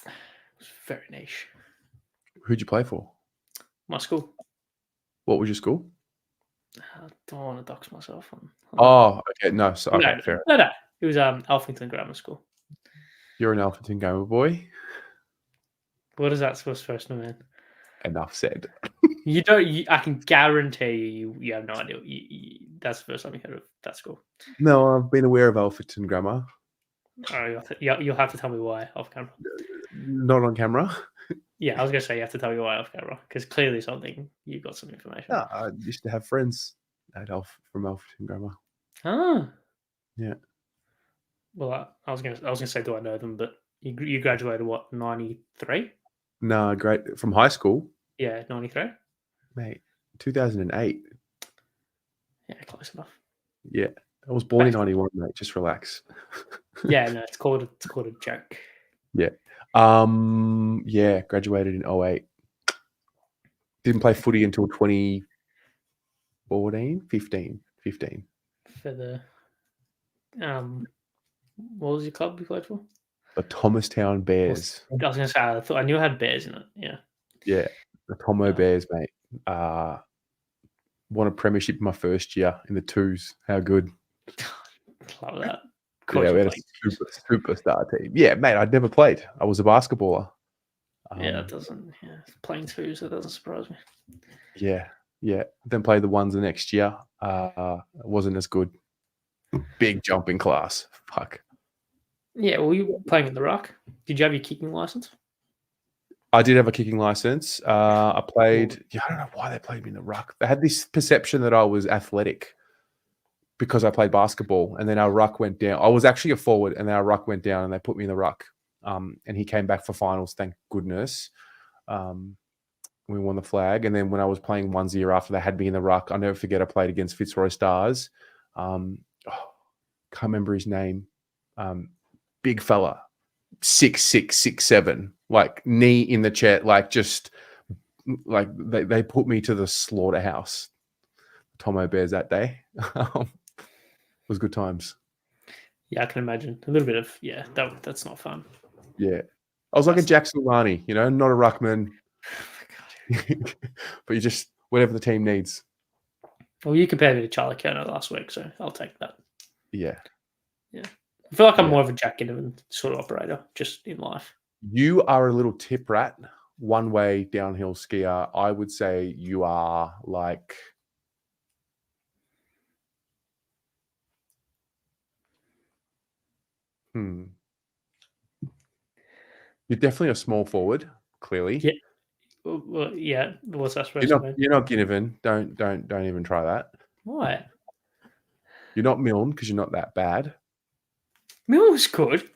It was very niche. Who'd you play for? My school. What was your school? I don't want to dox myself. Oh, okay. No, so, okay, fair. No. It was Alphington Grammar School. You're an Alphington Gamer boy. What is that supposed to mean? Enough said. You don't. I can guarantee you have no idea. That's the first time you heard of that school. No, I've been aware of Alphington Grammar. Oh, you'll have to tell me why off camera. Not on camera. Yeah, I was going to say you have to tell me why off camera because clearly you got some information. No, I used to have friends from Alphington Grammar. Ah, yeah. Well, I was going to say, do I know them? But you graduated what, 93? No, great from high school. Yeah, 93. Mate, 2008. Yeah, close enough. Yeah, I was born in 91, mate. Just relax. Yeah, no, it's called a joke. Yeah. Yeah, graduated in 08. Didn't play footy until 2014, 15. For the what was your club you played for? The Thomastown Bears. I was going to say I knew it had bears in it. Yeah. Yeah, the Tomo Bears, mate. Won a premiership my first year in the twos. How good. Love that. Yeah, we had a superstar team. Yeah, mate, I'd never played. I was a basketballer. Yeah, it doesn't. Yeah, playing twos, that doesn't surprise me. Yeah. Then played the ones the next year. It wasn't as good. Big jump in class. Fuck. Yeah, well, you were playing in the ruck. Did you have your kicking license? I did have a kicking license. I played. Yeah, I don't know why they played me in the ruck. They had this perception that I was athletic because I played basketball, and then our ruck went down. I was actually a forward, and then our ruck went down, and they put me in the ruck. And he came back for finals, thank goodness. We won the flag, and then when I was playing 1 year after they had me in the ruck, I'll never forget. I played against Fitzroy Stars. Can't remember his name. Big fella, 6'6", 6'7", like knee in the chair, like just like they put me to the slaughterhouse. Tomo Bears that day. It was good times. Yeah, I can imagine. A little bit of that's not fun. Yeah, I was like a Jackson Lani, not a ruckman, but you just whatever the team needs. Well, you compared me to Charlie Kerner last week, so I'll take that. Yeah. I feel like I'm more of a Jack Ginnivan sort of operator, just in life. You are a little tip rat, one-way downhill skier. I would say you are like You're definitely a small forward, clearly. Yeah. Well, yeah. What's that supposed to mean? You're not Ginnivan. Don't even try that. Why? You're not Milne because you're not that bad. Mill was good.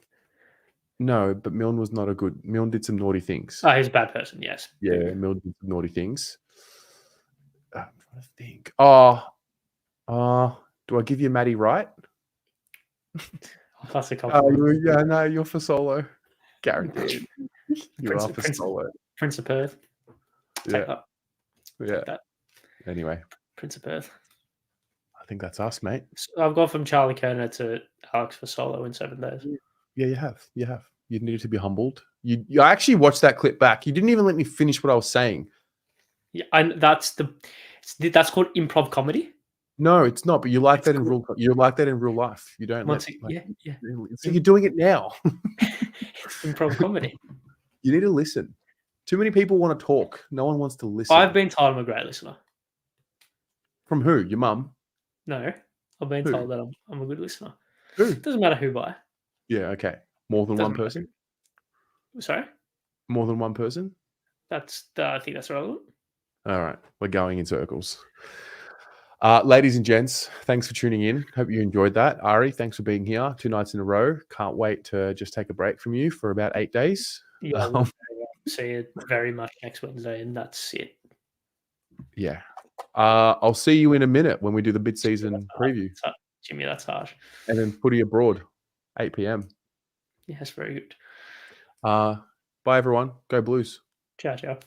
No, but Milne was not a good. Milne did some naughty things. Oh, he's a bad person. Yes. Yeah, Milne did some naughty things. I'm trying to think. Do I give you Matty Wright? Classic. No, you're for Solo. Guaranteed. You are for Solo. Prince of Perth. Take that. Yeah. That. Anyway, Prince of Perth. I think that's us, mate. So I've gone from Charlie Kerner to Alex for Solo in 7 days. Yeah, you have. You needed to be humbled. You actually watched that clip back. You didn't even let me finish what I was saying. Yeah, and that's called improv comedy. No, it's not. But you like It's that in real. You like that in real life. You don't. Yeah. So you're doing it now. Improv comedy. You need to listen. Too many people want to talk. No one wants to listen. I've been told I'm a great listener. From who? Your mum? No, I've been Who? told that I'm a good listener. Who? It doesn't matter who by. Yeah. Okay. More than Doesn't one person. Sorry, More than one person. I think that's relevant. All right. We're going in circles. Ladies and gents, thanks for tuning in. Hope you enjoyed that. Ari, thanks for being here 2 nights in a row. Can't wait to just take a break from you for about 8 days. Yeah, we'll see you very much next Wednesday, and that's it. Yeah. I'll see you in a minute when we do the mid-season preview. Jimmy, that's harsh. And then footy abroad, 8 p.m. Yes, very good. Bye, everyone. Go Blues. Ciao, ciao.